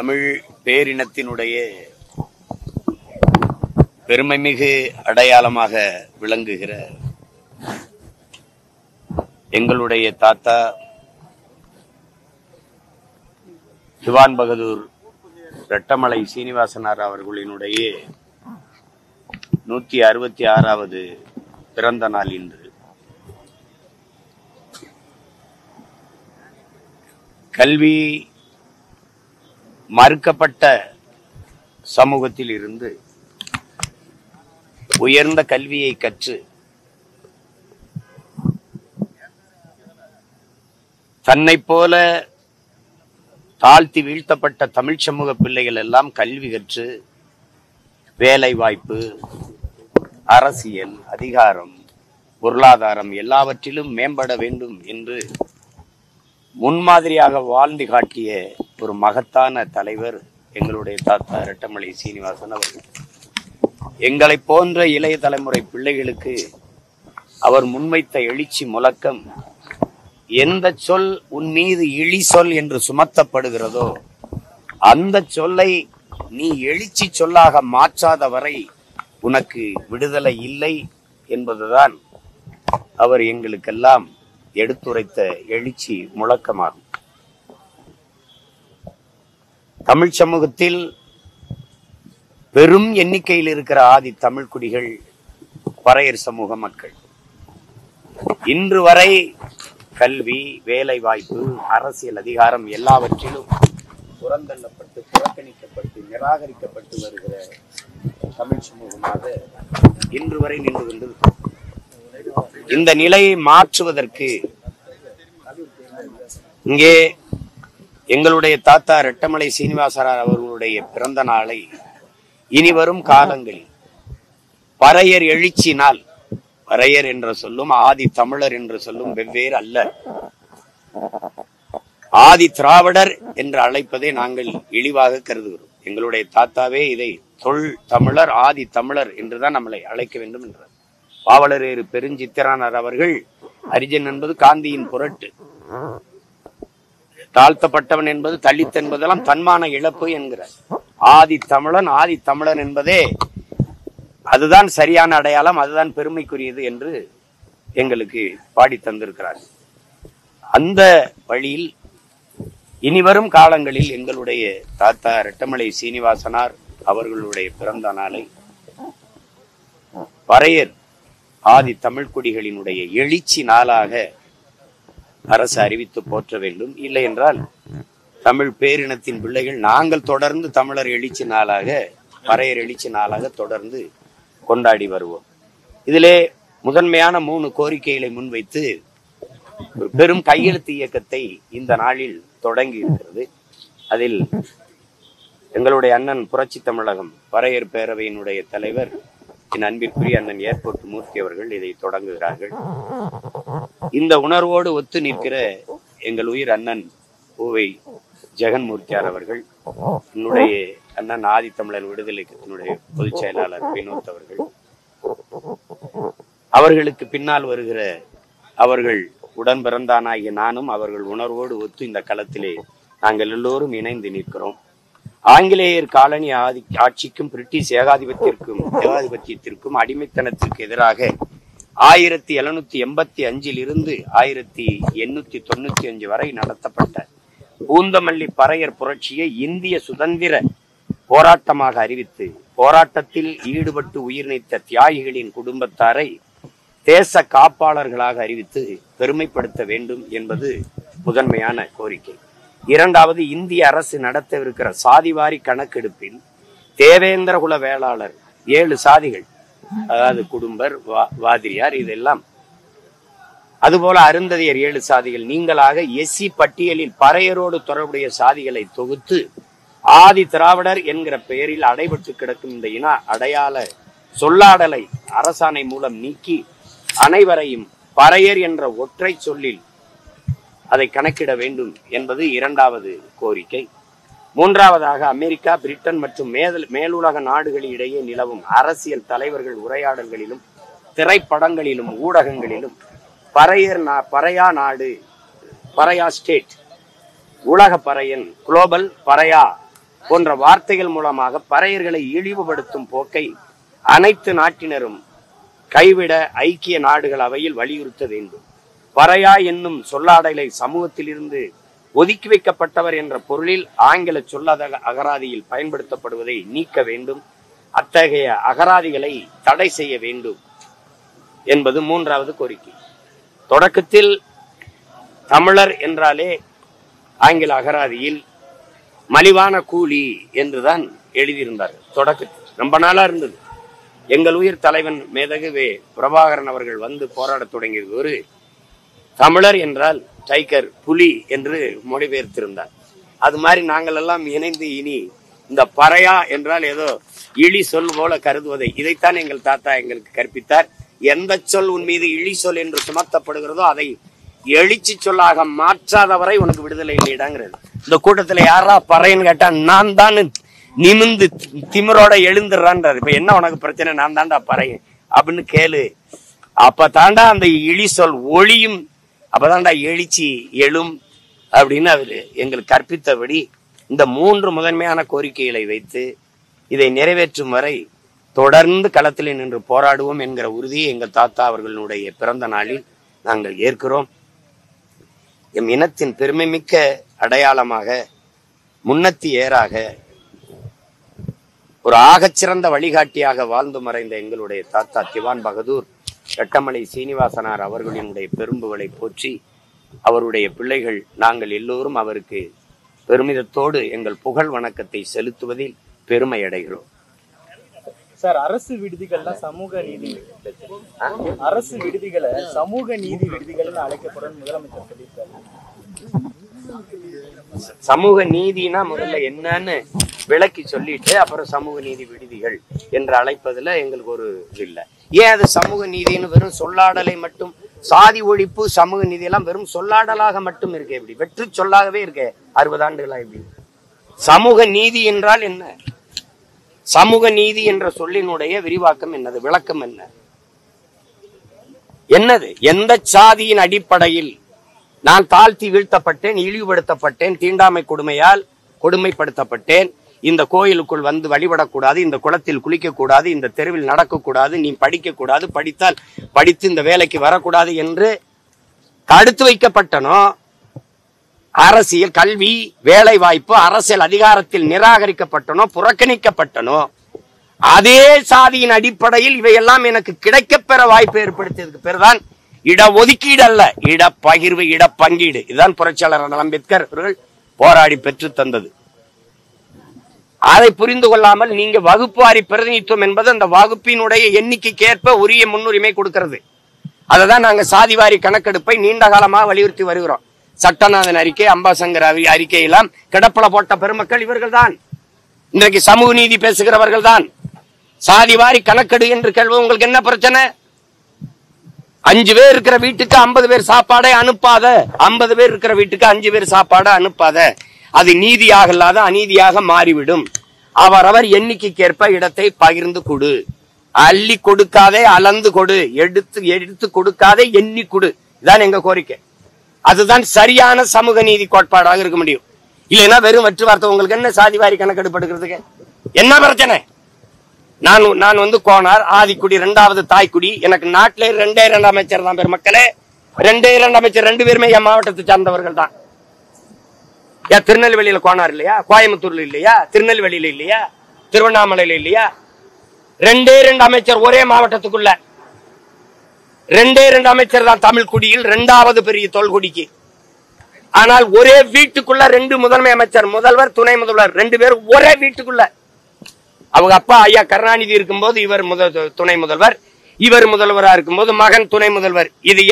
தமிழ் பேரினத்தினுடைய பெருமைமிகு அடையாளமாக விளங்குகிற எங்களுடைய தாத்தா திவான் பகதூர் ரெட்டமலை சீனிவாசனார் அவர்களினுடைய 166வது பிறந்த நாள் இன்று. கல்வி மறுக்கப்பட்ட சமூகத்தில் இருந்து உயர்ந்த கல்வியை கற்று தன்னை போல தாழ்த்தி வீழ்த்தப்பட்ட தமிழ் சமூக பிள்ளைகள் எல்லாம் கல்வி கற்று வேலை வாய்ப்பு, அரசியல், அதிகாரம், பொருளாதாரம் எல்லாவற்றிலும் மேம்பட வேண்டும் என்று முன்மாதிரியாக வாழ்ந்து காட்டிய ஒரு மகத்தான தலைவர் எங்களுடைய தாத்தா ரெட்டமலை சீனிவாசன் அவர்கள். எங்களை போன்ற இளைய தலைமுறை பிள்ளைகளுக்கு அவர் முன்வைத்த எழுச்சி முழக்கம், எந்த சொல் உன் மீது இழி சொல் என்று சுமத்தப்படுகிறதோ அந்த சொல்லை நீ எழுச்சி சொல்லாக மாற்றாத வரை உனக்கு விடுதலை இல்லை என்பதுதான் அவர் எங்களுக்கெல்லாம் எடுத்துரைத்த எழுச்சி முழக்கமாகும். தமிழ் சமூகத்தில் பெரும் எண்ணிக்கையில் இருக்கிற ஆதி தமிழ் குடிகள் பறையர் சமூக மக்கள். இன்று வரை கல்வி, வேலை வாய்ப்பு, அரசியல் அதிகாரம் எல்லாவற்றிலும் புறந்தள்ளப்பட்டு, புறக்கணிக்கப்பட்டு, நிராகரிக்கப்பட்டு வருகிற தமிழ் சமூகமாக இன்று வரை நின்று கொண்டிருக்கிறது. இந்த நிலையை மாற்றுவதற்கு இங்கே எங்களுடைய தாத்தா ரெட்டமலை சீனிவாசனார் அவர்களுடைய பிறந்த நாளை இனிவரும் காலங்களில் பறையர் எழுச்சி நாள், பறையர் என்ற சொல்லும் ஆதி தமிழர் என்ற சொல்லும் வெவ்வேறு அல்ல. ஆதி திராவிடர் என்று அழைப்பதை நாங்கள் இழிவாக கருதுகிறோம். எங்களுடைய தாத்தாவே இதை தொல் தமிழர், ஆதி தமிழர் என்றுதான் நம்மளை அழைக்க வேண்டும் என்றார். பாவலரேறு பெருஞ்சித்திரனார் அவர்கள் அரிஜன் என்பது காந்தியின் புரட்டு, தாழ்த்தப்பட்டவன் என்பது தலித் என்பதெல்லாம் தன்மான இழப்பு என்கிறார். ஆதி தமிழன், ஆதி தமிழன் என்பதே அதுதான் சரியான அடையாளம், அதுதான் பெருமைக்குரியது என்று எங்களுக்கு பாடி தந்திருக்கிறார். அந்த வழியில் இனிவரும் காலங்களில் எங்களுடைய தாத்தா ரெட்டமலை சீனிவாசனார் அவர்களுடைய பிறந்த நாளை பறையர் ஆதி தமிழ் குடிகளினுடைய எழுச்சி நாளாக அரசு அறிவித்து போற்ற வேண்டும். இல்லை என்றால் தமிழ் பேரினத்தின் பிள்ளைகள் நாங்கள் தொடர்ந்து தமிழர் எழுச்சி நாளாக, பறையர் எழுச்சி நாளாக தொடர்ந்து கொண்டாடி வருவோம். இதிலே முதன்மையான 3 கோரிக்கைகளை முன்வைத்து ஒரு பெரும் கையெழுத்து இயக்கத்தை இந்த நாளில் தொடங்கி இருக்கிறது. அதில் எங்களுடைய அண்ணன் புரட்சி தமிழகம் பறையர் பேரவையினுடைய தலைவர் என் அன்பிற்குரிய அண்ணன் ஏர்போர்ட் மூர்த்தி அவர்கள் இதை தொடங்குகிறார்கள். இந்த உணர்வோடு ஒத்து நிற்கிற எங்கள் உயிர் அண்ணன் பூவை ஜெகன்மூர்த்தியார் அவர்கள், என்னுடைய அண்ணன் ஆதி தமிழர் விடுதலை கட்சியினுடைய பொதுச் செயலாளர் வினோத் அவர்கள், அவர்களுக்கு பின்னால் வருகிற அவர்கள் உடன் பிறந்தானாகிய நானும் அவர்கள் உணர்வோடு ஒத்து இந்த களத்திலே நாங்கள் எல்லோரும் இணைந்து நிற்கிறோம். ஆங்கிலேயர் காலனி ஆட்சிக்கும் பிரிட்டிஷ் ஏகாதிபத்தியத்திற்கும் அடிமைத்தனத்திற்கு எதிராக 1785 இருந்து 1895 வரை நடத்தப்பட்ட பூந்தமல்லி பறையர் புரட்சியை இந்திய சுதந்திர போராட்டமாக அறிவித்து போராட்டத்தில் ஈடுபட்டு உயிர் நீத்த தியாகிகளின் குடும்பத்தாரை தேச காப்பாளர்களாக அறிவித்து பெருமைப்படுத்த வேண்டும் என்பது முதன்மையான கோரிக்கை. இரண்டாவது, இந்திய அரசு நடத்தவிருக்கிற சாதிவாரி கணக்கெடுப்பில் தேவேந்திர குல வேளாளர் 7 சாதிகள், அதாவது குடும்பர், வாதிரியார், இதெல்லாம் அதுபோல அருந்ததியர் 7 சாதிகள் நீங்களாக எஸ்சி பட்டியலில் பறையரோடு தொடர்புடைய சாதிகளை தொகுத்து ஆதி திராவிடர் என்கிற பெயரில் அடைபட்டு கிடக்கும் இந்த இன அடையாள சொல்லாடலை அரசாணை மூலம் நீக்கி அனைவரையும் பறையர் என்ற ஒற்றை சொல்லில் அதை கணக்கிட வேண்டும் என்பது இரண்டாவது கோரிக்கை. மூன்றாவதாக, அமெரிக்கா, பிரிட்டன் மற்றும் மேலுலக நாடுகளிடையே நிலவும் அரசியல் தலைவர்கள் உரையாடல்களிலும் திரைப்படங்களிலும் ஊடகங்களிலும் பறையா நாடு, பறையா ஸ்டேட், உலக பறையன், குளோபல் பறையா போன்ற வார்த்தைகள் மூலமாக பறையர்களை இழிவுபடுத்தும் போக்கை அனைத்து நாட்டினரும் கைவிட ஐக்கிய நாடுகள் அவையில் வலியுறுத்த வேண்டும். பறையா என்னும் சொல்லாடலை சமூகத்தில் இருந்து ஒதுக்கி வைக்கப்பட்டவர் என்ற பொருளில் ஆங்கில சொல்லாத அகராதியில் பயன்படுத்தப்படுவதை நீக்க வேண்டும். அத்தகைய அகராதிகளை தடை செய்ய வேண்டும் என்பது மூன்றாவது கோரிக்கை. தொடக்கத்தில் தமிழர் என்றாலே ஆங்கில அகராதியில் மலிவான கூலி என்றுதான் எழுதியிருந்தார்கள். தொடக்கத்தில் ரொம்ப நாளா இருந்தது. எங்கள் உயிர் தலைவன் மேதகு பிரபாகரன் அவர்கள் வந்து போராட தொடங்கியது ஒரு தமிழர் என்றால் டைகர் புலி என்று மொழிபெயர்த்திருந்தார். அது மாதிரி நாங்கள் எல்லாம் இணைந்து இனி இந்த பறையா என்றால் ஏதோ இழி சொல் போல கருதுவதை இதைத்தான் எங்கள் தாத்தா எங்களுக்கு கற்பித்தார். எந்த சொல் உன் மீது இழி சொல் என்று சுமத்தப்படுகிறதோ அதை எழுச்சி சொல்லாக மாற்றாதவரை உனக்கு விடுதலை இல்லைடாங்கிறது. இந்த கூட்டத்துல யாரா பறைன்னு கேட்டா நான் தான் நிமிந்து திமிரோட எழுந்துடுறான்றாரு. இப்ப என்ன உனக்கு பிரச்சனை? நான் தாண்டா பறையன் அப்படின்னு கேளு. அப்ப தாண்டா அந்த இழி சொல் ஒளியும், அப்பதான்டா எழுச்சி எழும் அப்படின்னு அவரு எங்களுக்கு கற்பித்தபடி இந்த மூன்று முதன்மையான கோரிக்கைகளை வைத்து இதை நிறைவேற்றும் வரை தொடர்ந்து களத்தில் நின்று போராடுவோம் என்கிற உறுதியை எங்கள் தாத்தா அவர்களுடைய பிறந்த நாளில் நாங்கள் ஏற்கிறோம். எம் இனத்தின் பெருமைமிக்க அடையாளமாக முன்னத்தி ஏறாக ஒரு ஆகச்சிறந்த வழிகாட்டியாக வாழ்ந்து மறைந்த எங்களுடைய தாத்தா திவான் பகதூர் ரெட்டமலை சீனிவாசனார் அவர்களினுடைய பெரும்புகளை போற்றி அவருடைய பிள்ளைகள் நாங்கள் எல்லோரும் அவருக்கு பெருமிதத்தோடு எங்கள் புகழ் வணக்கத்தை செலுத்துவதில் பெருமை அடைகிறோம். சார், அரசு விடுதிகள்லாம் சமூக நீதி, அரசு விடுதிகளை சமூக நீதி விடுதிகள் அழைக்கப்படும் முதலமைச்சர் சொல்லியிருக்காரு. சமூக நீதினா முதல்ல என்னன்னு விளக்கி சொல்லிட்டு அப்புறம் சமூக நீதி விடுதிகள் என்று அழைப்பதுல எங்களுக்கு ஒரு இது இல்லை. ஏன் அது சமூக நீதினு வெறும் சொல்லாடலை மட்டும், சாதி ஒழிப்பு சமூக நீதி எல்லாம் வெறும் சொல்லாடலாக மட்டும் இருக்கு. எப்படி வெற்று சொல்லாகவே இருக்கு 60 ஆண்டுகளா? எப்படி சமூக நீதி என்றால் என்ன? சமூக நீதி என்ற சொல்லினுடைய விரிவாக்கம் என்னது? விளக்கம் என்ன? என்னது? எந்த சாதியின் அடிப்படையில் நான் தாழ்த்தி வீழ்த்தப்பட்டேன், இழிவுபடுத்தப்பட்டேன், தீண்டாமை கொடுமையால் கொடுமைப்படுத்தப்பட்டேன், இந்த கோயிலுக்குள் வந்து வழிபடக்கூடாது, இந்த குளத்தில் குளிக்கக்கூடாது, இந்த தெருவில் நடக்கக்கூடாது, நீ படிக்கக்கூடாது, படித்தால் படித்து இந்த வேலைக்கு வரக்கூடாது என்று தடுத்து வைக்கப்பட்டனோ, அரசியல், கல்வி, வேலை வாய்ப்பு, அரசியல் அதிகாரத்தில் நிராகரிக்கப்பட்டனோ, புறக்கணிக்கப்பட்டனோ, அதே சாதியின் அடிப்படையில் இவையெல்லாம் எனக்கு கிடைக்கப்பெற வாய்ப்பு ஏற்படுத்தியதுக்கு பேர்தான் இடஒதுக்கீடு அல்ல, இடப்பகிர்வு, இடப்பங்கீடு. இதுதான் புரட்சியாளர் அம்பேத்கர் அவர்கள் போராடி பெற்று தந்தது. அதை புரிந்து கொள்ளாமல் நீங்க வகுப்புவாரி பிரதிநிதித்துவம் என்பது அந்த வகுப்பினுடைய எண்ணிக்கைக்கு ஏற்ப உரிய முன்னுரிமை கொடுக்கிறது. அததான் நாங்க சாதிவாரி கணக்கெடுப்பை நீண்ட காலமாக வலியுறுத்தி வருகிறோம். சட்டநாதன் அறிக்கை, அம்பாசங்கர் அறிக்கை எல்லாம் கிடப்பல போட்ட பெருமக்கள் இவர்கள் தான். இன்றைக்கு சமூக நீதி பேசுகிறவர்கள் தான். சாதிவாரி கணக்கெடு என்று கேள்வி. உங்களுக்கு என்ன பிரச்சனை? 5 பேர் இருக்கிற வீட்டுக்கு 50 பேர் சாப்பாடை அனுப்பாத, 50 பேர் இருக்கிற வீட்டுக்கு 5 பேர் சாப்பாடு அனுப்பாத. அது நீதியாக இல்லாத அநீதியாக மாறிவிடும். அவரவர் எண்ணிக்கைக்கேற்ப இடத்தை பகிர்ந்து கொடு, அள்ளி கொடுக்காதே, அளந்து கொடு, எடுத்து கொடுக்காதே, எண்ணி கொடு. இதான் எங்க கோரிக்கை. அதுதான் சரியான சமூக நீதி கோட்பாடாக இருக்க முடியும். இல்லைன்னா வெறும் வெற்று வார்த்தை. உங்களுக்கு என்ன சாதிவாரி கணக்கெடுப்படுகிறதுக்கு என்ன பிரச்சனை? நான் வந்து கோனார், ஆதிக்குடி, 2வது தாய்க்குடி. எனக்கு நாட்டிலே 2 அமைச்சர் தான் பெருமக்களே. 2 அமைச்சர் 2 பேருமே என் மாவட்டத்தை சார்ந்தவர்கள் தான். ஏன் திருநெல்வேலியில கோனார் இல்லையா? கோயம்புத்தூர்ல இல்லையா? திருநெல்வேலியில இல்லையா? திருவண்ணாமலையில இல்லையா? 2 அமைச்சர் ஒரே மாவட்டத்துக்குள்ள. 2 அமைச்சர் தான் தமிழ் குடியில் 2வது பெரிய தொல்குடிக்கு. ஆனால் ஒரே வீட்டுக்குள்ள 2 முதன்மை அமைச்சர், முதல்வர், துணை முதல்வர் 2 பேரும் ஒரே வீட்டுக்குள்ள. அவங்க அப்பா ஐயா கருணாநிதி இருக்கும்போது இவர் துணை முதல்வர், இவர் முதல்வரா இருக்கும்போது மகன் துணை முதல்வர். இது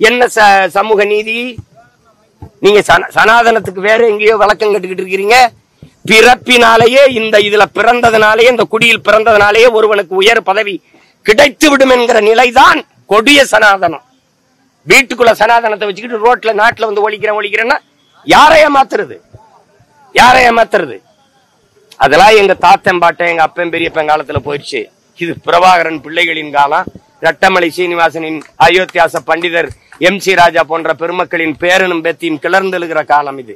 என்ன சமூக நீதி? நீங்க சனாதனத்துக்கு வேற எங்கேயோ வழக்கம் கட்டுக்கிட்டு இருக்கிறீங்க. பிறப்பினாலேயே இதுல பிறந்ததுனாலேயே, இந்த குடியில் பிறந்ததுனாலேயே ஒருவனுக்கு உயர் பதவி கிடைத்து விடும் என்கிற நிலைதான் கொடிய சனாதனம். வீட்டுக்குள்ள சனாதனத்தை வச்சுக்கிட்டு ரோட்ல நாட்டுல வந்து ஒழிக்கிறேன்னா யாரைய மாத்துறது? அதெல்லாம் எங்க தாத்தன் பாட்டன், எங்க அப்பன் பெரியப்பன் காலத்துல போயிடுச்சு. இது பிரபாகரன் பிள்ளைகளின் காலம். ரெட்டமலை சீனிவாசனின், அயோத்தியாச பண்டிதர் MC ராஜா போன்ற பெருமக்களின் பேரனும் பேத்தியும் கிளர்ந்தெழுகிற காலம் இது.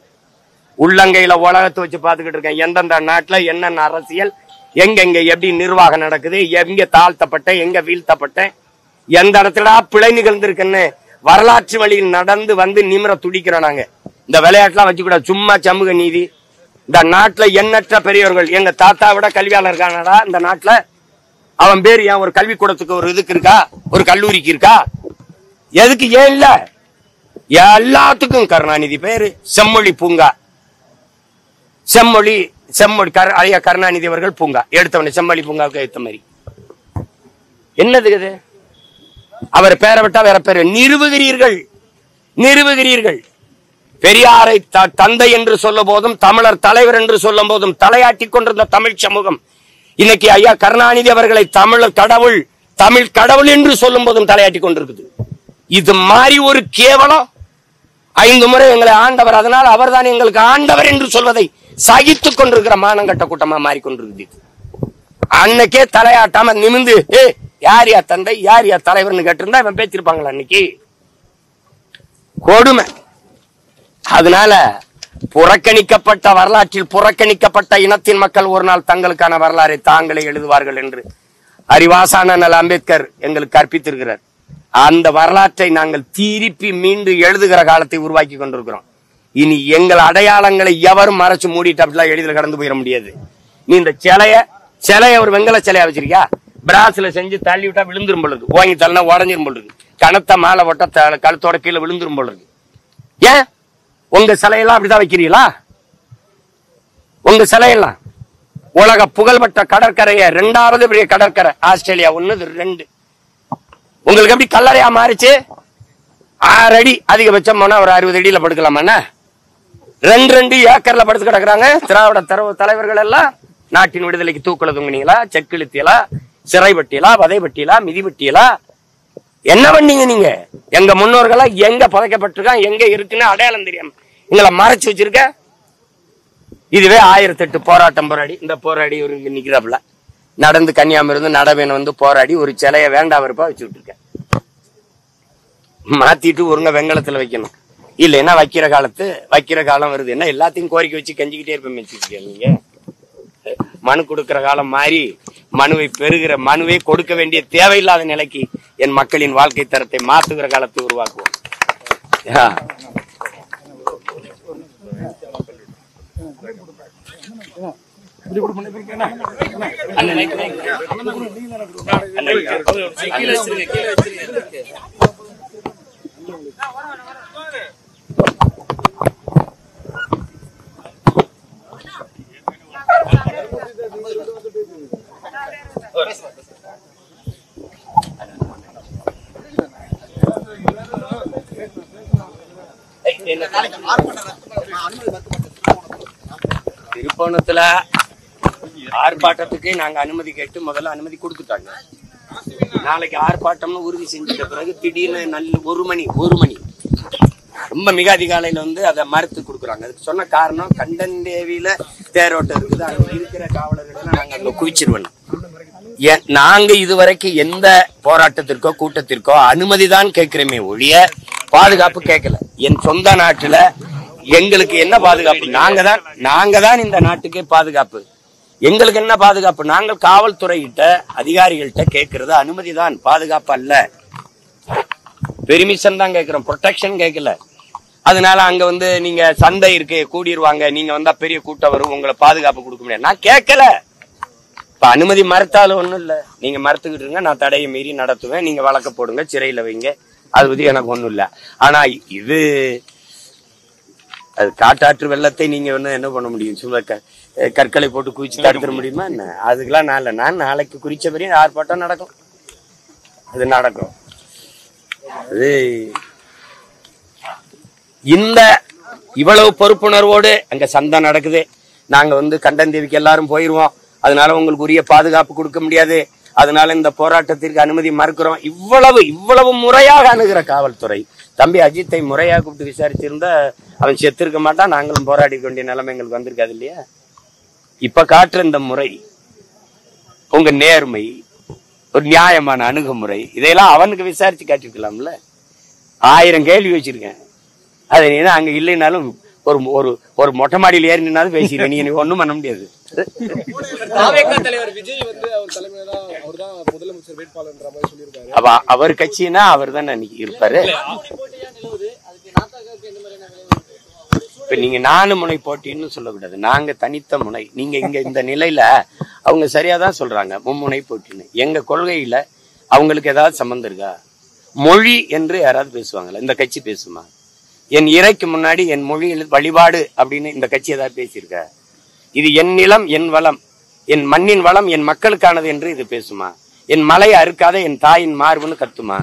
உள்ளங்கையில உலகத்தை வச்சு பாத்துக்கிட்டு இருக்கேன். எந்தெந்த நாட்டுல என்னென்ன அரசியல், எங்கெங்க எப்படி நிர்வாகம் நடக்குது, எங்க தாழ்த்தப்பட்ட, எங்க வீழ்த்தப்பட்ட, எந்த இடத்துல பிழை நிகழ்ந்திருக்குன்னு வரலாற்று வழியில் நடந்து வந்து நிமிர துடிக்கிறோம். நாங்க இந்த விளையாட்டுலாம் வச்சுக்கூடாது. சும்மா சமூக நீதி. இந்த நாட்டுல எண்ணற்ற பெரியவர்கள், எங்க தாத்தா விட கல்வியாளர் இருக்கானடா இந்த நாட்டுல. அவன் பேர் ஏன் ஒரு கல்விக்கூடத்துக்கு ஒரு இதுக்கு இருக்கா, ஒரு கல்லூரிக்கு இருக்கா? எதுக்கு ஏன் இல்ல? எல்லாத்துக்கும் கருணாநிதி பேரு. செம்மொழி பூங்கா, செம்மொழி ஐயா கருணாநிதி அவர்கள் பூங்கா எடுத்தவன செம்மொழி பூங்காவுக்கு எடுத்த மாதிரி என்னது? அவர் பேரை விட்டா வேற பேரு நிறுவுகிறீர்கள். பெரியாரை தந்தை என்று சொல்லும் போதும், தமிழர் தலைவர் என்று சொல்லும் போதும் தலையாட்டி கொண்டிருந்த தமிழ் சமூகம் இன்னைக்கு ஐயா கருணாநிதி அவர்களை தமிழர் கடவுள், தமிழ் கடவுள் என்று சொல்லும் போதும் தலையாட்டி கொண்டிருக்குது. இது மாதிரி ஒரு கேவலம். 5 முறை எங்களை ஆண்டவர், அதனால் அவர் தான் எங்களுக்கு ஆண்டவர் என்று சொல்வதை சகித்துக் கொண்டிருக்கிற மானங்கட்ட கூட்டமா மாறிக்கொண்டிருக்கு. அன்னைக்கே தலையாட்டாம நிமிந்து யார் யா தந்தை, யார் யா தலைவர்னு கேட்டிருந்தா இவன் பேச்சிருப்பாங்களா? அன்னைக்கு கொடுமை. அதனால புறக்கணிக்கப்பட்ட வரலாற்றில் புறக்கணிக்கப்பட்ட இனத்தின் மக்கள் ஒரு நாள் தங்களுக்கான வரலாறை தாங்களே எழுதுவார்கள் என்று அறிவாசான அம்பேத்கர் எங்களுக்கு கற்பித்திருக்கிறார். அந்த வரலாற்றை நாங்கள் திருப்பி மீண்டு எழுதுகிற காலத்தை உருவாக்கி கொண்டிருக்கிறோம். இனி எங்கள் அடையாளங்களை எவரும் மறைச்சு மூடிட்டு அப்படிலாம் எளிதில் கடந்து போயிட முடியாது. நீ இந்த சிலைய ஒரு வெங்கல சிலையா வச்சிருக்கியா? பிராஸ்ல செஞ்சு தள்ளி விட்டா விழுந்துரும் பொழுது, ஓங்கி தள்ளினா உடஞ்சிரும் பொழுது, கனத்த மாலை போட்ட கழுத்தோட கீழே விழுந்துரும் பொழுது. ஏன் உங்க சிலையெல்லாம் அப்படிதான் வைக்கிறீங்களா? உங்க சிலையெல்லாம் உலக புகழ்பெற்ற கடற்கரைய 2வது பெரிய கடற்கரை ஆஸ்திரேலியா 1, 2. உங்களுக்கு எப்படி கல்லறையா மாறிச்சு? 6 அடி அதிகபட்சம் போனா ஒரு 60 அடியில படுக்கலாமா? 2 ஏக்கர்ல படுத்து கிடக்குறாங்க. திராவிட தலைவர்கள் எல்லாம் நாட்டின் விடுதலைக்கு தூக்குல தூங்குனீங்களா, செக்கிழுத்தியலா, சிறைப்பட்டியலா, வதைப்பட்டியலா, மிதிப்பட்டியலா, என்ன பண்ணீங்க நீங்க? எங்க முன்னோர்களா எங்க புதைக்கப்பட்டிருக்கான், எங்க இருக்குன்னு அடையாளம் தெரியாம எங்களை மறைச்சு வச்சிருக்க. இதுவே 1008 போராட்டம் போராடி, இந்த போராடி ஒரு நிக்கிறாப்புல நடந்து கன்னியாகுமரி இருந்து நடவேன் வந்து போராடி ஒரு சிலைய வேண்டாம் இருப்பா வச்சுட்டு இருக்க. மாத்திட்டு ஒருங்க வெங்கலத்துல வைக்கணும். இல்லைன்னா வைக்கிற காலம் வருது. என்ன எல்லாத்தையும் கோரிக்கை வச்சு கெஞ்சிக்கிட்டே இருப்பேன். நீங்க மனு கொடுக்கிற காலம் மாறி மனுவை பெறுகிற, மனுவை கொடுக்க வேண்டிய தேவையில்லாத நிலைக்கு என் மக்களின் வாழ்க்கை தரத்தை மாற்றுகிற காலத்தை உருவாக்குவோம். திருப்போணத்துல ஆர்ப்பாட்டத்துக்கு நாங்க அனுமதி கேட்டு முதல்ல அனுமதி கொடுத்துட்டாங்க. நாளைக்கு ஆர்ப்பாட்டம்னு உறுதி செஞ்சிட்ட பிறகு திடீர்னு நல்ல 1 மணி ரொம்ப மிக அதிகாலையில வந்து அதை மறுத்து கொடுக்குறாங்க. அதுக்கு சொன்ன காரணம், கண்டன்தேவியில தேரோட்டம் இருக்குது, அங்க இருக்கிற காவலர்கள் நாங்க அங்க குவிச்சிருவோம். நாங்க இதுவரைக்கும் எந்த போராட்டத்திற்கோ கூட்டத்திற்கோ அனுமதிதான் கேட்கிறோமே ஒழிய பாதுகாப்பு கேட்கல. என் சொந்த நாட்டுல எங்களுக்கு என்ன பாதுகாப்பு? நாங்க தான் இந்த நாட்டுக்கே பாதுகாப்பு. எங்களுக்கு என்ன பாதுகாப்பு? நாங்கள் காவல்துறையிட்ட அதிகாரிகள்கிட்ட கேட்கறது அனுமதிதான், பாதுகாப்பு அல்ல. பெர்மிஷன் தான் கேட்கிறோம், ப்ரொடெக்ஷன் கேட்கல. அதனால அங்க வந்து நீங்க சந்தை இருக்கு கூடிடுவாங்க, நீங்க வந்தா பெரிய கூட்டம் வரும், உங்களை பாதுகாப்பு கொடுக்க முடியாது. நான் கேட்கல. இப்ப அனுமதி மறுத்தாலும் ஒண்ணும் இல்ல, நீங்க மறுத்துக்கிட்டு இருங்க, நான் தடையை மீறி நடத்துவேன், நீங்க வழக்க போடுங்க, சிறையில வைங்க, அது பத்தி எனக்கு ஒண்ணும் இல்ல. ஆனா இது அது காட்டாற்று வெள்ளத்தை நீங்க வந்து என்ன பண்ண முடியும்? சும்மா கற்களை போட்டு குவிச்சு தடுத்துட முடியுமா என்ன? அதுக்கெல்லாம் நான் நாளைக்கு குறிச்ச பெரிய ஆர்ப்பாட்டம் நடக்கும், அது நடக்கும். அது இந்த இவ்வளவு பொறுப்புணர்வோடு அங்க சந்தை நடக்குது, நாங்க வந்து கண்டன்தேவிக்கு எல்லாரும் போயிருவோம், அதனால உங்களுக்கு உரிய பாதுகாப்பு கொடுக்க முடியாது, அதனால இந்த போராட்டத்திற்கு அனுமதி மறுக்கிறோம். இவ்வளவு முறையாக அணுகிற காவல்துறை தம்பி அஜித்தை முறையாக கூப்பிட்டு விசாரிச்சிருந்தா அவன் செத்திருக்க மாட்டான், நாங்களும் போராடி வேண்டிய நிலைமை எங்களுக்கு வந்திருக்காது இல்லையா? இப்ப காட்டுற இந்த முறை, உங்க நேர்மை, ஒரு நியாயமான அணுகுமுறை, இதையெல்லாம் அவனுக்கு விசாரிச்சு காட்டிருக்கலாம்ல. 1000 கேள்வி வச்சிருக்கேன். அது அங்க இல்லைனாலும் ஒரு ஒரு ஒரு மொட்டை மாடியில் ஏறி நின்னாலும் பேசிடுவேன். நீ ஒண்ணும் பண்ண முடியாது. தலைவர் விஜய் வந்து அவர் தலைமையில அவர்தான் முதலமைச்சர் வேட்பாளர்ன்ற மாதிரி சொல்லியிருக்காரு. அப்ப அவர் கட்சினா அவர் தான் அன்னைக்கு இருப்பாரு. இப்ப நீங்க 4 முனை போட்டின்னு சொல்லக்கூடாது. நாங்க தனித்த முனை. நீங்க இங்க இந்த நிலையில அவங்க சரியாதான் சொல்றாங்க மும்முனை போட்டின்னு. எங்க கொள்கையில அவங்களுக்கு ஏதாவது சம்பந்தம் இருக்கா? மொழி என்று யாராவது பேசுவாங்கல்ல? இந்த கட்சி பேசுமா? என் இறைக்கு முன்னாடி என் மொழியில் வழிபாடு அப்படின்னு இந்த கட்சி ஏதாவது பேசியிருக்க? இது என் நிலம், என் வளம், என் மண்ணின் வளம், என் மக்களுக்கானது என்று இது பேசுமா? என் மலை அறுக்காத என் தாயின் மார்புன்னு கத்துமா?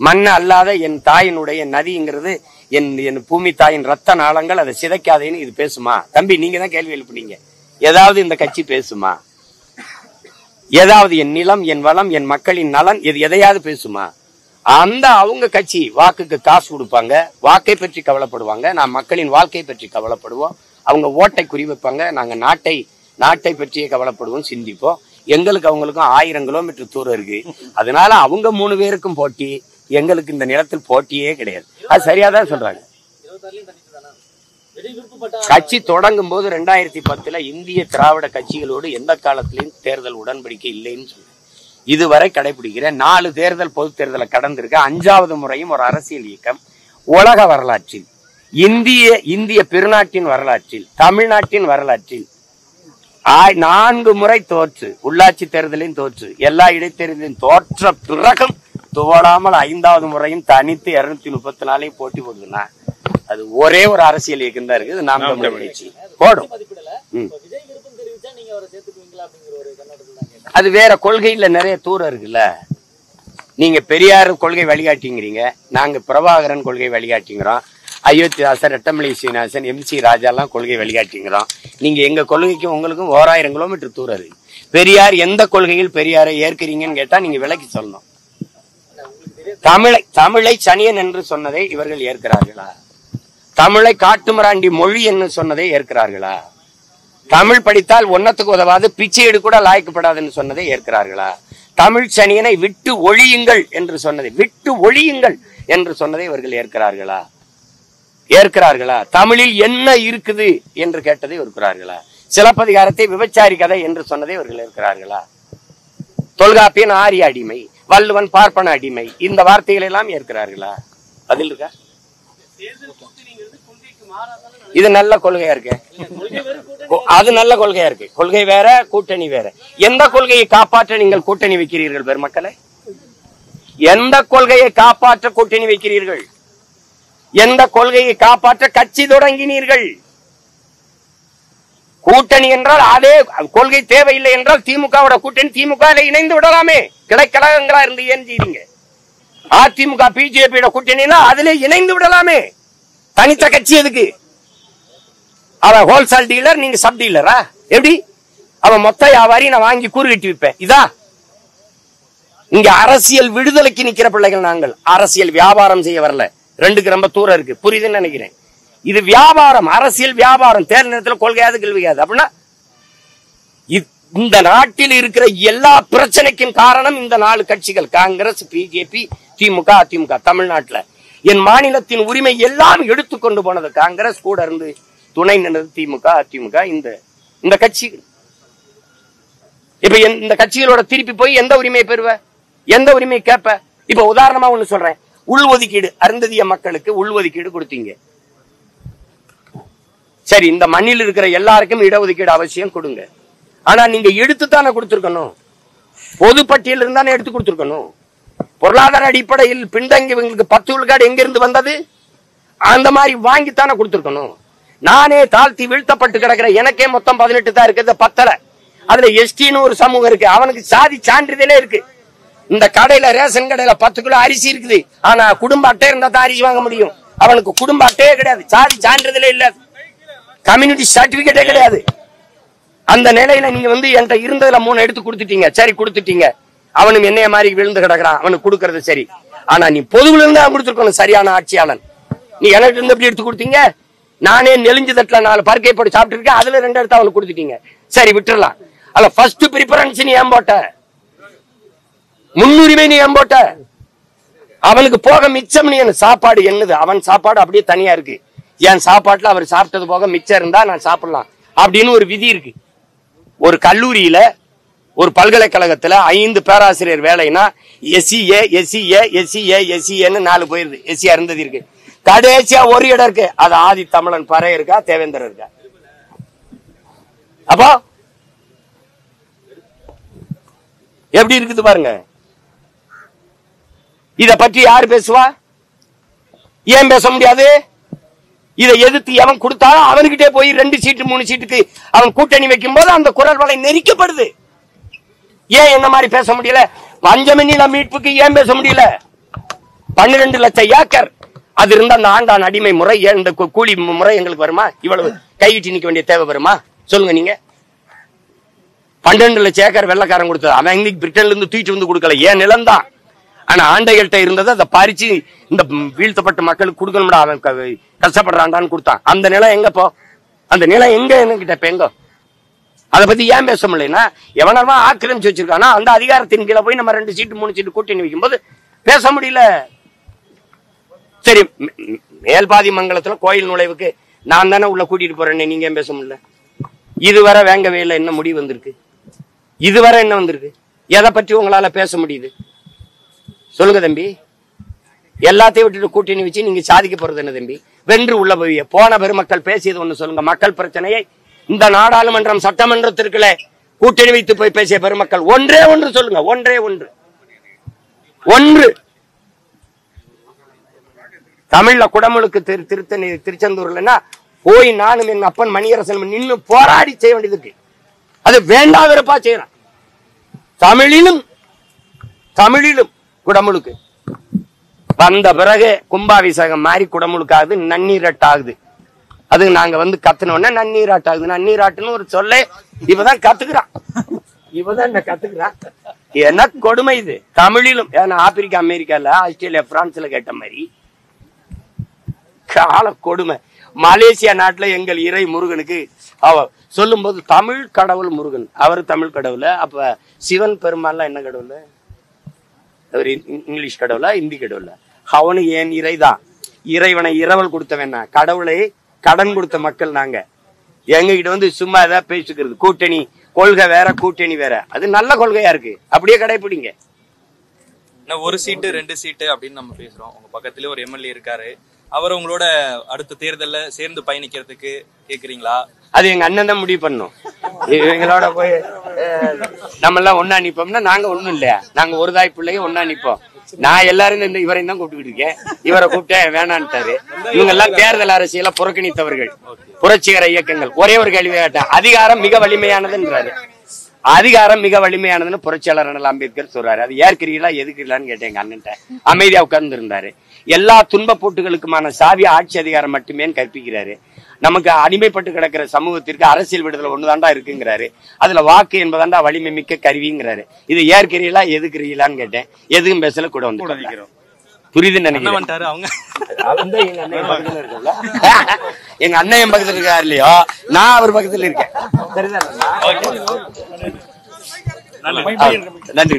மண் அல்லாத என் தாயினுடைய நதிங்கிறது என் பூமி தாயின் ரத்த நாளங்கள், அதை சிதைக்காதேன்னு இது பேசுமா? தம்பி, நீங்க தான் கேள்வி எழுப்புனீங்க. ஏதாவது இந்த கட்சி பேசுமா? ஏதாவது என் நிலம், என் வளம், என் மக்களின் நலன், இது எதையாவது பேசுமா? அந்த அவங்க கட்சி வாக்குக்கு காசு கொடுப்பாங்க, வாக்கை பற்றி கவலைப்படுவாங்க. நான் மக்களின் வாழ்க்கை பற்றி கவலைப்படுவோம். அவங்க ஓட்டை குறிவைப்பாங்க. நாங்க நாட்டை பற்றியே கவலைப்படுவோம், சிந்திப்போம். எங்களுக்கு அவங்களுக்கும் 1000 கிலோமீட்டர் தூரம் இருக்கு. அதனால அவங்க 3 பேருக்கும் போட்டி, எங்களுக்கு இந்த நிலத்தில் போட்டியே கிடையாது. அது சரியாதான் சொல்றாங்க. கட்சி தொடங்கும் போது 2010 இந்திய திராவிட கட்சிகளோடு எந்த காலத்திலையும் தேர்தல் உடன்படிக்கை இல்லைன்னு சொன்னேன். இதுவரை கடைபிடிக்கிற 4 தேர்தல் பொது தேர்தலை கடந்திருக்க 5வது முறையும் ஒரு அரசியல் இயக்கம் உலக வரலாற்றில், இந்திய பெருநாட்டின் வரலாற்றில், தமிழ்நாட்டின் வரலாற்றில் 4 முறை தோற்று, உள்ளாட்சி தேர்தலையும் தோற்று, எல்லா இடைத்தேர்தலையும் தோற்ற பிறகும் துவடாமல் 5வது முறையும் தனித்து 234 போட்டி போடுதுன்னா அது ஒரே ஒரு அரசியல் இயக்கம் தான் இருக்குது. நாம் தமிழர் கட்சி போடும். அது வேற கொள்கையில நிறைய தூரம் இருக்குல்ல. நீங்க பெரியார் கொள்கை வழிகாட்டிங்கிறீங்க, நாங்க பிரபாகரன் கொள்கை வழிகாட்டிங்கிறோம், அயோத்திதாசன், ரெட்டமலை சீனிவாசன், MC ராஜா எல்லாம் கொள்கை வழிகாட்டிங்கிறோம். நீங்க எங்க கொள்கைக்கும் உங்களுக்கும் 1000 கிலோமீட்டர் தூரம் இருக்கு. பெரியார் எந்த கொள்கையில் பெரியாரை ஏற்கிறீங்கன்னு கேட்டா நீங்க விலக்கி சொல்லணும். தமிழை சனியன் என்று சொன்னதை இவர்கள் ஏற்கிறார்களா? தமிழை காட்டுமிராண்டி மொழி என்று சொன்னதை ஏற்கிறார்களா? தமிழ் படித்தால் ஒன்னத்துக்கு உதவாது, பிச்சை எடு கூட லாய்க்கப்படாதுன்னு சொன்னதை ஏற்கிறார்களா? தமிழ் சனியனை விட்டு ஒழியுங்கள் என்று சொன்னதை இவர்கள் ஏற்கிறார்களா? தமிழில் என்ன இருக்குது என்று கேட்டதை ஏற்கிறார்களா? சிலப்பதிகாரத்தை விபச்சாரி கதை என்று சொன்னதை இவர்கள் ஏற்கிறார்களா? தொல்காப்பியன் ஆரிய அடிமை, வள்ளுவன் பார்ப்பன அடிமை, இந்த வார்த்தைகளை எல்லாம் ஏற்கிறார்களா? பதில் இருக்கா? இது நல்ல கொள்கையா இருக்கு. அது நல்ல கொள்கையா இருக்கு. கொள்கை வேற, கூட்டணி வேற. எந்த கொள்கையை காப்பாற்ற நீங்கள் கூட்டணி வைக்கிறீர்கள் பெருமக்களை? எந்த கொள்கையை காப்பாற்ற கூட்டணி வைக்கிறீர்கள்? எந்த கொள்கையை காப்பாற்ற கட்சி தொடங்கினீர்கள்? கூட்டணி என்றால் அதே கொள்கை தேவையில்லை என்றால் திமுகவோட கூட்டணி திமுக இணைந்து விடலாமே. கிளைக்கழகங்களா இருந்து ஏன் செய்றீங்க? அதிமுக பிஜேபியோட கூட்டணினா அதிலே இணைந்து விடலாமே. தனித்த கட்சி எதுக்கு? அவன் ஹோல்சேல் டீலர், நீங்க சப் டீலரா? எப்படி? அவன் மொத்த வியாபாரி, நான் வாங்கி கூறு கட்டி விற்பேன். இதா இங்க அரசியல் விடுதலைக்கு நிக்கிற பிள்ளைகள் நாங்கள். அரசியல் வியாபாரம் செய்ய வரல. 2க்கு ரொம்ப தூரம் இருக்கு, புரியுதுன்னு நினைக்கிறேன். இது வியாபாரம், அரசியல் வியாபாரம். தேர்தல் நேரத்தில் கொள்கையாது கேள்வியாது. அப்படின்னா இந்த நாட்டில் இருக்கிற எல்லா பிரச்சனைக்கும் காரணம் இந்த 4 கட்சிகள், காங்கிரஸ், பிஜேபி, திமுக, அதிமுக. தமிழ்நாட்டில் என் மாநிலத்தின் உரிமை எல்லாம் எடுத்துக்கொண்டு போனது காங்கிரஸ், கூட இருந்து துணை நின்றது திமுக, அதிமுக. இந்த கட்சி இப்ப இந்த கட்சிகளோட திருப்பி போய் எந்த உரிமையை பெறுவ? எந்த உரிமையை கேட்ப? இப்ப உதாரணமா ஒண்ணு சொல்றேன். உள்ஒதுக்கீடு, அருந்ததிய மக்களுக்கு உள்ஒதுக்கீடு கொடுத்தீங்க. சரி, இந்த மண்ணில் இருக்கிற எல்லாருக்கும் இடஒதுக்கீடு அவசியம் கொடுங்க. ஆனா நீங்க எடுத்துத்தானே கொடுத்திருக்கணும். பொது பட்டியல் இருந்தானே எடுத்து கொடுத்திருக்கணும். பொருளாதார அடிப்படையில் பின்தங்கியவங்களுக்கு 10 விழுக்காடு எங்க இருந்து வந்தது? அந்த மாதிரி வாங்கித்தானே கொடுத்திருக்கணும். நானே தாழ்த்தி வீழ்த்தப்பட்டு கிடக்கிற எனக்கே மொத்தம் 18 தான் இருக்கு. 10ல அதுல எஸ்டின்னு ஒரு சமூகம் இருக்கு. அவனுக்கு சாதி சான்றிதழே இருக்கு. இந்த கடையில, ரேஷன் கடையில 10 கிலோ அரிசி இருக்குது. ஆனா குடும்ப அட்டை இருந்தா தான் அரிசி வாங்க முடியும். அவனுக்கு குடும்ப அட்டையே கிடையாது, சாதி சான்றிதழே இல்ல, கம்யூனிட்டி சர்டிபிகேட்டே கிடையாது. அந்த நிலையில நீங்க என்கிட்ட இருந்ததுல 3 எடுத்து கொடுத்துட்டீங்க. சரி, கொடுத்துட்டீங்க. அவனும் என்னைய மாதிரி விழுந்து கிடக்குறான், அவனுக்கு கொடுக்கறது சரி. ஆனா நீ பொதுவுல இருந்தா கொடுத்துருக்கணும் சரியான ஆட்சியாளன். நீ எனக்கு இருந்து எப்படி எடுத்து கொடுத்தீங்க? நானே நெலிஞ்சு தட்டுல 4 பருக்கை போட்டு சாப்பிட்டு இருக்கேன், அதுல 2 எடுத்து அவனுக்கு கொடுத்துட்டீங்க. சரி, விட்டுறலாம். அல்ல, ஃபர்ஸ்ட் பிரிஃபரன்ஸ் நீ ஏன் போட்ட? முன்னுரிமை நீ ஏன் போட்ட? அவனுக்கு போக மிச்சம் நீ சாப்பாடு என்னது? அவன் சாப்பாடு அப்படியே தனியா இருக்கு. என் சாப்பாட்டுல அவர் சாப்பிட்டது போக மிச்சம் இருந்தா நான் சாப்பிடலாம் அப்படின்னு ஒரு விதி இருக்கு. ஒரு கல்லூரியில ஒரு பல்கலைக்கழகத்துல 5 பேராசிரியர் வேலைன்னா SCA SCA SCA SCAன்னு 4 போயிருது. SCA இருந்தது இருக்கு. கடைசியா ஒரு இடம் இருக்கு, அது ஆதி தமிழன் பறை இருக்கா தேவேந்திரர் இருக்கா. அப்போ எப்படி இருக்குது பாருங்க. இத பற்றி யாரு பேசுவா? ஏன் பேச முடியாது? இதை எதிர்த்து எவன் கொடுத்தாலும் அவன்கிட்டே போய் 2 சீட்டு 3 சீட்டுக்கு அவன் கூட்டணி வைக்கும் போது அந்த குரல் வலை நெரிக்கப்படுது. ஏன் என்ன மாதிரி பேச முடியல? பஞ்சமி மீட்புக்கு ஏன் பேச முடியல? 12 லட்சம் ஏக்கர் அது இருந்த அந்த ஆண்டான் அடிமை முறை, இந்த கூலி முறை எங்களுக்கு வருமா? இவ்வளவு கையிட்டு நிக்க வேண்டிய தேவை வருமா? சொல்லுங்க நீங்க. 12 லட்சம் ஏக்கர் வெள்ளக்காரன் கொடுத்தது, அவன் இன்னைக்கு பிரிட்டன்ல இருந்து தூக்கிட்டு வந்து கொடுக்கல, ஏன் நிலம்தான். ஆனா ஆண்டைகள்கிட்ட இருந்தது அதை பறிச்சு இந்த வீழ்த்தப்பட்ட மக்களுக்கு கொடுக்கணும்டா, அவன் கஷ்டப்படுறான்டான்னு கொடுத்தான். அந்த நிலம் எங்க போ? அந்த நிலம் எங்க என்கிட்ட இப்ப எங்க? அதை பத்தி ஏன் பேச முடியலன்னா, எவனமா ஆக்கிரமிச்சு வச்சிருக்கானா அந்த அதிகாரத்தின் கீழே போய் நம்ம 2 சீட்டு 3 சீட்டு கூட்டணி வைக்கும் போது பேச முடியல. சரி, மேல்பாதி மங்கலத்துல கோயில் நுழைவுக்கு நான் தானே உள்ள கூட்டிட்டு போறேன்னு நீங்க ஏன் பேச முடியல? இதுவரை வேங்கவே இல்லை, என்ன முடிவு வந்திருக்கு? இதுவரை என்ன வந்திருக்கு? எதை பற்றி உங்களால பேச முடியுது? சொல்லுங்க தம்பி. எல்லாத்தையும் விட்டுட்டு கூட்டணி வச்சு நீங்க சாதிக்க போறது என்ன தம்பி? வென்று உள்ள போய் போன பெருமக்கள் பேசியது ஒண்ணு சொல்லுங்க. மக்கள் பிரச்சனையை இந்த நாடாளுமன்றம் சட்டமன்றத்திற்குள்ள கூட்டணி வைத்து போய் பேசிய பெருமக்கள் ஒன்றே ஒன்று சொல்லுங்க. ஒன்றே ஒன்று. தமிழ்ல குடமுழுக்கு திருச்செந்தூர்லன்னா போய் நானும் என் அப்பன் மணியரசன் நின்று போராடி செய்ய வேண்டியதுக்கு அது வேண்டாவிருப்பா செய்யறான். தமிழிலும் குடமுழுக்கு வந்த பிறகு கும்பாபிஷேகம் மாதிரி குடமுழுக்காகுது, நன்னீராட்டாகுது. அது நாங்க வந்து கத்துனோன்னா நன்னீராட்டாகுது. நன்னீராட்டுன்னு ஒரு சொல்ல இவதான் கத்துக்கிறான். என்ன கொடுமை இது தமிழிலும். ஏன்னா ஆப்பிரிக்கா அமெரிக்கால ஆஸ்திரேலியா பிரான்ஸ்ல கேட்ட மாதிரி கால கொடுமை. மலேசியா நாட்டுல எங்கள் இறை முருகனுக்கு அவ சொல்லும் போது தமிழ் கடவுள் முருகன், அவரு தமிழ் கடவுள். அப்ப சிவன் பெருமாள்லாம் என்ன கடவுள்? அவர் இங்கிலீஷ் கடவுளா இந்தி கடவுளா? அவனுக்கு ஏன் இறைதான். இறைவனை இரவல் கொடுத்தவன், கடவுளை கடன் கொடுத்த மக்கள் நாங்க. எங்க கிட்ட வந்து சும்மா ஏதாவது பேசிக்கிறது. கூட்டணி கொள்கை வேற, கூட்டணி வேற. அது நல்ல கொள்கையா இருக்கு, அப்படியே கடைபிடிங்க. 1 சீட்டு 2 சீட்டு அப்படின்னு நம்ம பேசுறோம். உங்க பக்கத்துல ஒரு MLA இருக்காரு, அவர் உங்களோட அடுத்த தேர்தல்ல சேர்ந்து பயணிக்கிறதுக்கு கேக்குறீங்களா? அது எங்க அண்ணன் தான் முடிவு பண்ணும். எங்களோட போய் நம்ம எல்லாம் ஒன்னா நிப்போம்னா நாங்க ஒண்ணும் இல்லையா, நாங்க ஒரு தாய் பிள்ளைங்க ஒன்னா நிப்போம். நான் எல்லாரும் இந்த இவரையும் தான் கூப்பிட்டு இருக்கேன். இவரை கூப்பிட்டேன் வேணான்ட்டாரு. இவங்க எல்லாம் தேர்தல் அரசியல புறக்கணித்தவர்கள், புரட்சிகர இயக்கங்கள். ஒரே ஒரு கேள்வி கேட்டேன், அதிகாரம் மிக வலிமையானதுன்றாரு. அதிகாரம் மிக வலிமையானதுன்னு புரட்சியாளர் அண்ணல் அம்பேத்கர் சொல்றாரு. அது ஏற்கிறீங்களா எதுக்குறீங்களான்னு கேட்டேன் எங்க அண்ணன்ட்ட. அமைதியா உட்கார்ந்து இருந்தாரு. எல்லா துன்ப போட்டுகளுக்குமான சாவி ஆட்சி அதிகாரம் மட்டுமே கற்பிக்கிறாரு. நமக்கு அடிமைப்பட்டு கிடக்கிற சமூகத்திற்கு அரசியல் விடுதலை ஒண்ணுதாண்டா இருக்குங்கிறாரு. அதுல வாக்கு என்பதாண்டா வலிமை மிக்க கருவிங்கிறாரு. இது ஏற்கிறீங்களா எதுக்குறீங்களான்னு கேட்டேன். எதுவும் பேசல கூட வந்து புரியுதுன்னு நினைக்கிறேன். எங்க அண்ணன் பக்கத்துல இருக்காரு இல்லையோ, நான் அவர் பக்கத்துல இருக்கேன். நன்றி.